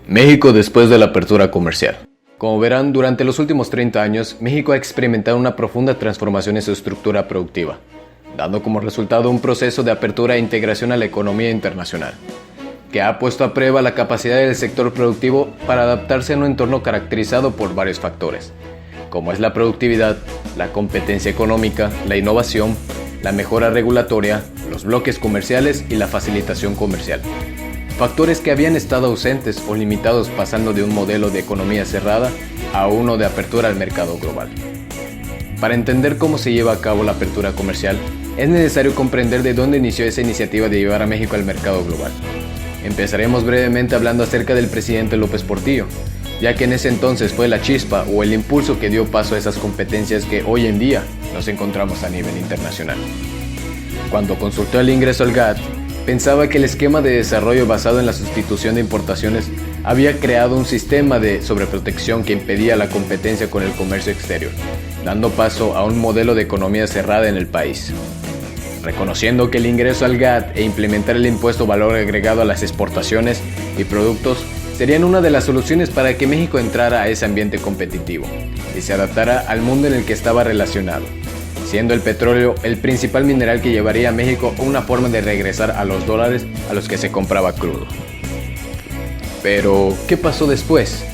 México después de la apertura comercial. Como verán, durante los últimos 30 años, México ha experimentado una profunda transformación en su estructura productiva, dando como resultado un proceso de apertura e integración a la economía internacional, que ha puesto a prueba la capacidad del sector productivo para adaptarse a un entorno caracterizado por varios factores, como es la productividad, la competencia económica, la innovación, la mejora regulatoria, los bloques comerciales y la facilitación comercial. Factores que habían estado ausentes o limitados pasando de un modelo de economía cerrada a uno de apertura al mercado global. Para entender cómo se lleva a cabo la apertura comercial, es necesario comprender de dónde inició esa iniciativa de llevar a México al mercado global. Empezaremos brevemente hablando acerca del presidente López Portillo, ya que en ese entonces fue la chispa o el impulso que dio paso a esas competencias que hoy en día nos encontramos a nivel internacional. Cuando consultó el ingreso al GATT, pensaba que el esquema de desarrollo basado en la sustitución de importaciones había creado un sistema de sobreprotección que impedía la competencia con el comercio exterior, dando paso a un modelo de economía cerrada en el país. Reconociendo que el ingreso al GATT e implementar el impuesto valor agregado a las exportaciones y productos serían una de las soluciones para que México entrara a ese ambiente competitivo y se adaptara al mundo en el que estaba relacionado, siendo el petróleo el principal mineral que llevaría a México una forma de regresar a los dólares a los que se compraba crudo. Pero, ¿qué pasó después?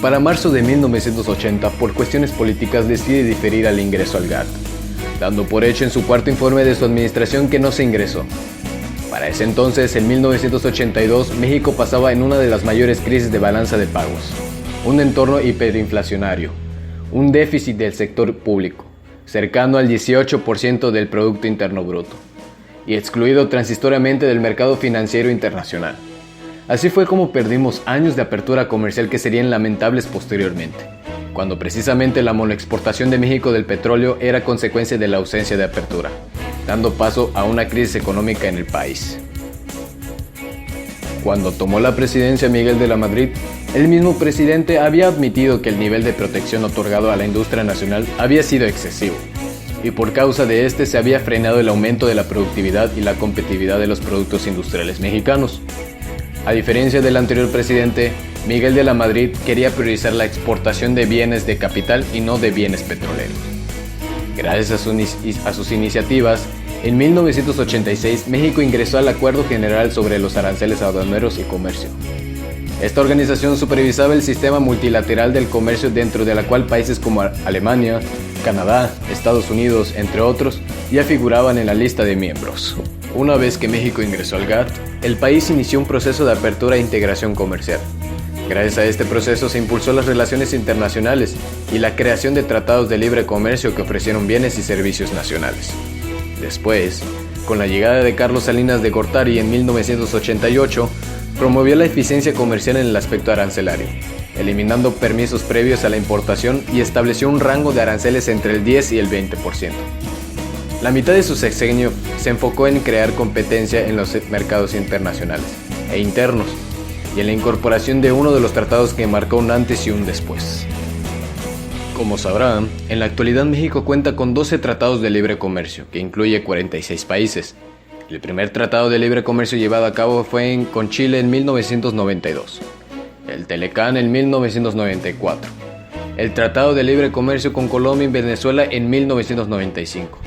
Para marzo de 1980, por cuestiones políticas, decide diferir al ingreso al GATT, dando por hecho en su cuarto informe de su administración que no se ingresó. Para ese entonces, en 1982, México pasaba en una de las mayores crisis de balanza de pagos, un entorno hiperinflacionario, un déficit del sector público, cercano al 18% del Producto Interno Bruto, y excluido transitoriamente del mercado financiero internacional. Así fue como perdimos años de apertura comercial que serían lamentables posteriormente, cuando precisamente la monoexportación de México del petróleo era consecuencia de la ausencia de apertura, dando paso a una crisis económica en el país. Cuando tomó la presidencia Miguel de la Madrid, el mismo presidente había admitido que el nivel de protección otorgado a la industria nacional había sido excesivo, y por causa de este se había frenado el aumento de la productividad y la competitividad de los productos industriales mexicanos. A diferencia del anterior presidente, Miguel de la Madrid quería priorizar la exportación de bienes de capital y no de bienes petroleros. Gracias a sus iniciativas, en 1986 México ingresó al Acuerdo General sobre los Aranceles Aduaneros y Comercio. Esta organización supervisaba el sistema multilateral del comercio, dentro de la cual países como Alemania, Canadá, Estados Unidos, entre otros, ya figuraban en la lista de miembros. Una vez que México ingresó al GATT, el país inició un proceso de apertura e integración comercial. Gracias a este proceso se impulsó las relaciones internacionales y la creación de tratados de libre comercio que ofrecieron bienes y servicios nacionales. Después, con la llegada de Carlos Salinas de Gortari en 1988, promovió la eficiencia comercial en el aspecto arancelario, eliminando permisos previos a la importación y estableció un rango de aranceles entre el 10 y el 20%. La mitad de su sexenio se enfocó en crear competencia en los mercados internacionales e internos y en la incorporación de uno de los tratados que marcó un antes y un después. Como sabrán, en la actualidad México cuenta con 12 tratados de libre comercio, que incluye 46 países. El primer tratado de libre comercio llevado a cabo fue con Chile en 1992, el Telecán en 1994, el Tratado de Libre Comercio con Colombia y Venezuela en 1995,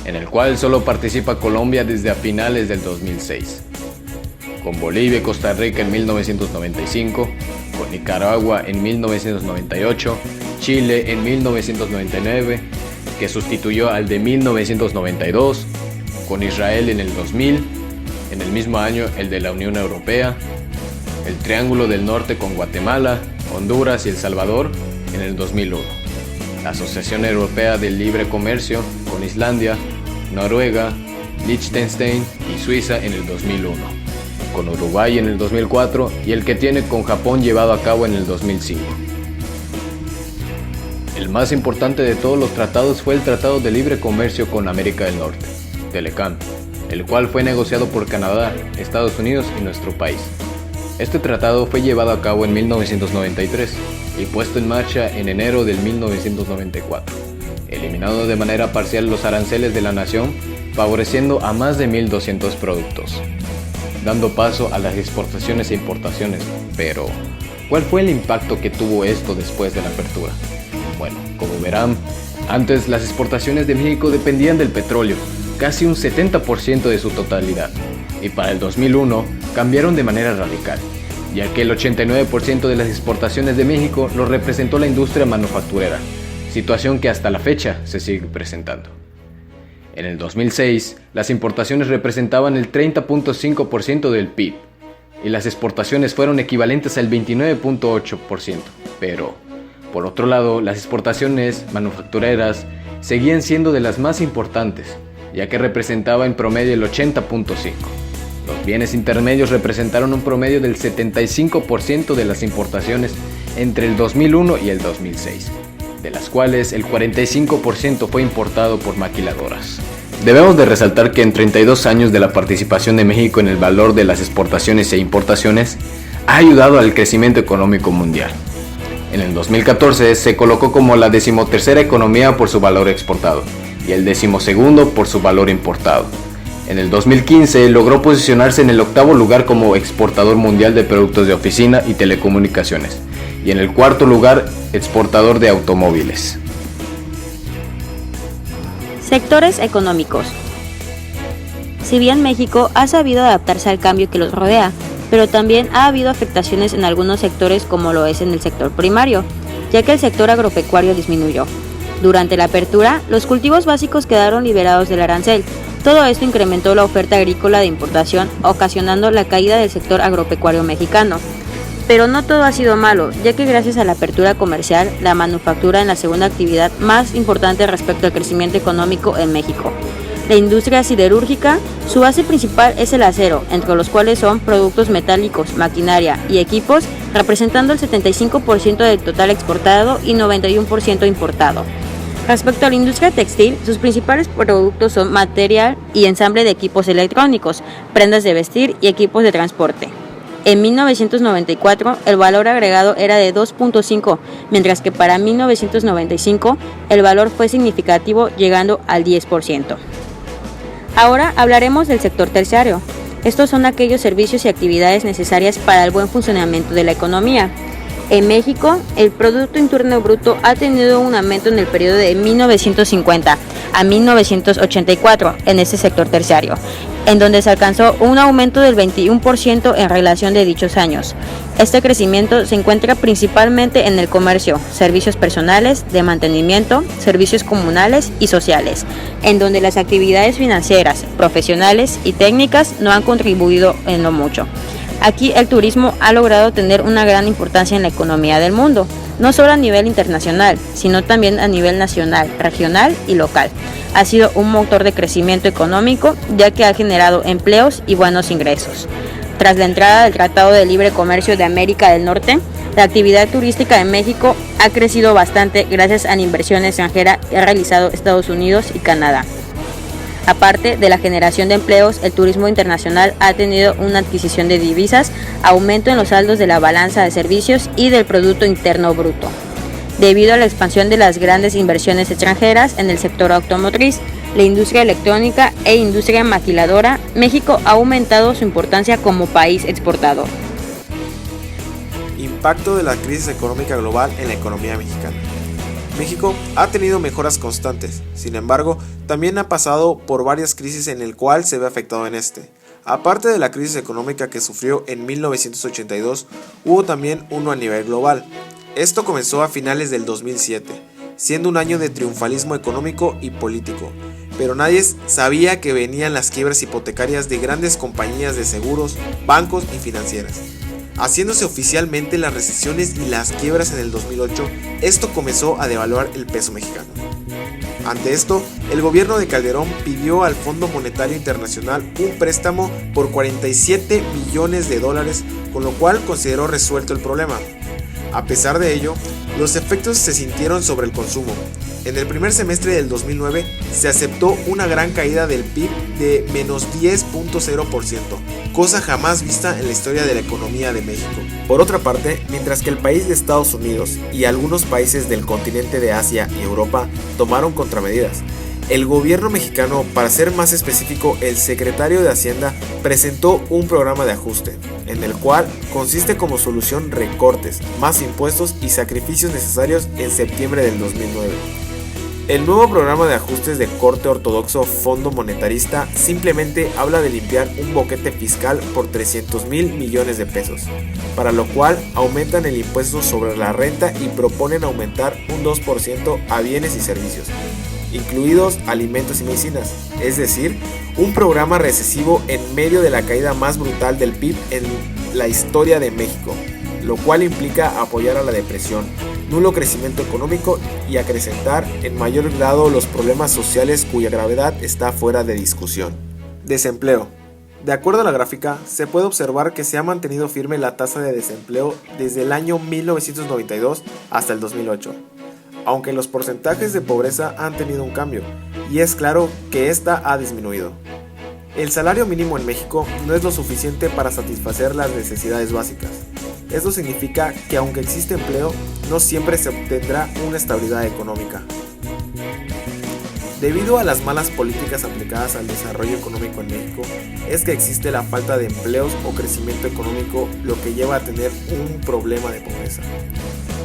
en el cual solo participa Colombia desde a finales del 2006, con Bolivia y Costa Rica en 1995, con Nicaragua en 1998, Chile en 1999, que sustituyó al de 1992, con Israel en el 2000, en el mismo año el de la Unión Europea, el Triángulo del Norte con Guatemala, Honduras y El Salvador en el 2001, la Asociación Europea del Libre Comercio con Islandia, Noruega, Liechtenstein y Suiza en el 2001, con Uruguay en el 2004 y el que tiene con Japón llevado a cabo en el 2005. El más importante de todos los tratados fue el Tratado de Libre Comercio con América del Norte, Telecán, el cual fue negociado por Canadá, Estados Unidos y nuestro país. Este tratado fue llevado a cabo en 1993 y puesto en marcha en enero del 1994, eliminando de manera parcial los aranceles de la nación, favoreciendo a más de 1.200 productos. dando paso a las exportaciones e importaciones. Pero, ¿cuál fue el impacto que tuvo esto después de la apertura? Bueno, como verán, antes las exportaciones de México dependían del petróleo, casi un 70% de su totalidad, y para el 2001 cambiaron de manera radical, ya que el 89% de las exportaciones de México lo representó la industria manufacturera, situación que hasta la fecha se sigue presentando. En el 2006, las importaciones representaban el 30.5% del PIB, y las exportaciones fueron equivalentes al 29.8%, pero, por otro lado, las exportaciones manufactureras seguían siendo de las más importantes, ya que representaba en promedio el 80.5%. Los bienes intermedios representaron un promedio del 75% de las importaciones entre el 2001 y el 2006, de las cuales el 45% fue importado por maquiladoras. Debemos de resaltar que en 32 años de la participación de México en el valor de las exportaciones e importaciones, ha ayudado al crecimiento económico mundial. En el 2014 se colocó como la 13ª economía por su valor exportado y el 12º por su valor importado. En el 2015 logró posicionarse en el 8º lugar como exportador mundial de productos de oficina y telecomunicaciones y en el 4º lugar exportador de automóviles. Sectores económicos. Si bien México ha sabido adaptarse al cambio que los rodea, pero también ha habido afectaciones en algunos sectores como lo es en el sector primario, ya que el sector agropecuario disminuyó. Durante la apertura, los cultivos básicos quedaron liberados del arancel. Todo esto incrementó la oferta agrícola de importación, ocasionando la caída del sector agropecuario mexicano. Pero no todo ha sido malo, ya que gracias a la apertura comercial, la manufactura es la segunda actividad más importante respecto al crecimiento económico en México. La industria siderúrgica, su base principal es el acero, entre los cuales son productos metálicos, maquinaria y equipos, representando el 75% del total exportado y 91% importado. Respecto a la industria textil, sus principales productos son material y ensamble de equipos electrónicos, prendas de vestir y equipos de transporte. En 1994, el valor agregado era de 2.5, mientras que para 1995 el valor fue significativo, llegando al 10%. Ahora hablaremos del sector terciario. Estos son aquellos servicios y actividades necesarias para el buen funcionamiento de la economía. En México, el Producto Interno Bruto ha tenido un aumento en el periodo de 1950 a 1984 en este sector terciario, en donde se alcanzó un aumento del 21% en relación de dichos años. Este crecimiento se encuentra principalmente en el comercio, servicios personales, de mantenimiento, servicios comunales y sociales, en donde las actividades financieras, profesionales y técnicas no han contribuido en lo mucho. Aquí el turismo ha logrado tener una gran importancia en la economía del mundo, no solo a nivel internacional, sino también a nivel nacional, regional y local. Ha sido un motor de crecimiento económico, ya que ha generado empleos y buenos ingresos. Tras la entrada del Tratado de Libre Comercio de América del Norte, la actividad turística en México ha crecido bastante gracias a la inversión extranjera que ha realizado Estados Unidos y Canadá. Aparte de la generación de empleos, el turismo internacional ha tenido una adquisición de divisas, aumento en los saldos de la balanza de servicios y del Producto Interno Bruto. Debido a la expansión de las grandes inversiones extranjeras en el sector automotriz, la industria electrónica e industria maquiladora, México ha aumentado su importancia como país exportador. Impacto de la crisis económica global en la economía mexicana. México ha tenido mejoras constantes, sin embargo, también ha pasado por varias crisis en el cual se ve afectado en este. Aparte de la crisis económica que sufrió en 1982, hubo también uno a nivel global. Esto comenzó a finales del 2007, siendo un año de triunfalismo económico y político, pero nadie sabía que venían las quiebras hipotecarias de grandes compañías de seguros, bancos y financieras. Haciéndose oficialmente las recesiones y las quiebras en el 2008, esto comenzó a devaluar el peso mexicano. Ante esto, el gobierno de Calderón pidió al Fondo Monetario Internacional un préstamo por $47 millones, con lo cual consideró resuelto el problema. A pesar de ello, los efectos se sintieron sobre el consumo. En el primer semestre del 2009 se aceptó una gran caída del PIB de menos 10.0%, cosa jamás vista en la historia de la economía de México. Por otra parte, mientras que el país de Estados Unidos y algunos países del continente de Asia y Europa tomaron contramedidas, El gobierno mexicano, para ser más específico, el secretario de Hacienda, presentó un programa de ajuste, en el cual consiste como solución recortes, más impuestos y sacrificios necesarios en septiembre del 2009. El nuevo programa de ajustes de corte ortodoxo Fondo Monetarista simplemente habla de limpiar un boquete fiscal por 300,000 millones de pesos, para lo cual aumentan el impuesto sobre la renta y proponen aumentar un 2% a bienes y servicios, incluidos alimentos y medicinas, es decir, un programa recesivo en medio de la caída más brutal del PIB en la historia de México, lo cual implica apoyar a la depresión, nulo crecimiento económico y acrecentar en mayor grado los problemas sociales cuya gravedad está fuera de discusión. Desempleo. De acuerdo a la gráfica, se puede observar que se ha mantenido firme la tasa de desempleo desde el año 1992 hasta el 2008. Aunque los porcentajes de pobreza han tenido un cambio, y es claro que esta ha disminuido. El salario mínimo en México no es lo suficiente para satisfacer las necesidades básicas. Esto significa que aunque existe empleo, no siempre se obtendrá una estabilidad económica. Debido a las malas políticas aplicadas al desarrollo económico en México, es que existe la falta de empleos o crecimiento económico, lo que lleva a tener un problema de pobreza.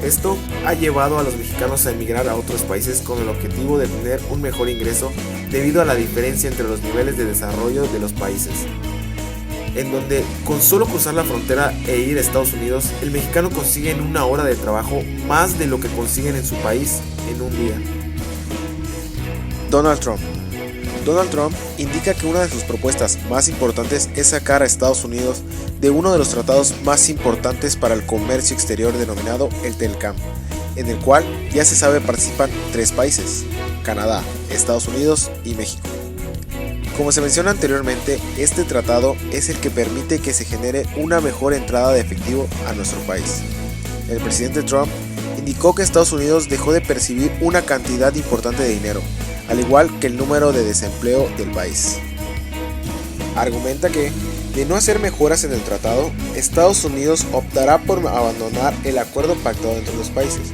Esto ha llevado a los mexicanos a emigrar a otros países con el objetivo de tener un mejor ingreso debido a la diferencia entre los niveles de desarrollo de los países, en donde con solo cruzar la frontera e ir a Estados Unidos, el mexicano consigue en una hora de trabajo más de lo que consiguen en su país en un día. Donald Trump. Donald Trump indica que una de sus propuestas más importantes es sacar a Estados Unidos de uno de los tratados más importantes para el comercio exterior denominado el TELCAM, en el cual ya se sabe participan 3 países, Canadá, Estados Unidos y México. Como se menciona anteriormente, este tratado es el que permite que se genere una mejor entrada de efectivo a nuestro país. El presidente Trump indicó que Estados Unidos dejó de percibir una cantidad importante de dinero, al igual que el número de desempleo del país. Argumenta que, de no hacer mejoras en el tratado, Estados Unidos optará por abandonar el acuerdo pactado entre los países,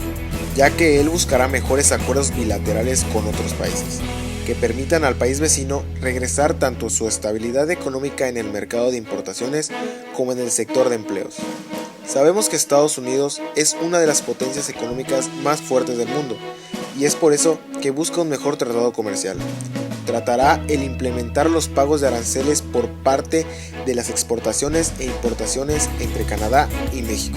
ya que él buscará mejores acuerdos bilaterales con otros países, que permitan al país vecino regresar tanto su estabilidad económica en el mercado de importaciones como en el sector de empleos. Sabemos que Estados Unidos es una de las potencias económicas más fuertes del mundo, y es por eso que busca un mejor tratado comercial. Tratará el implementar los pagos de aranceles por parte de las exportaciones e importaciones entre Canadá y México.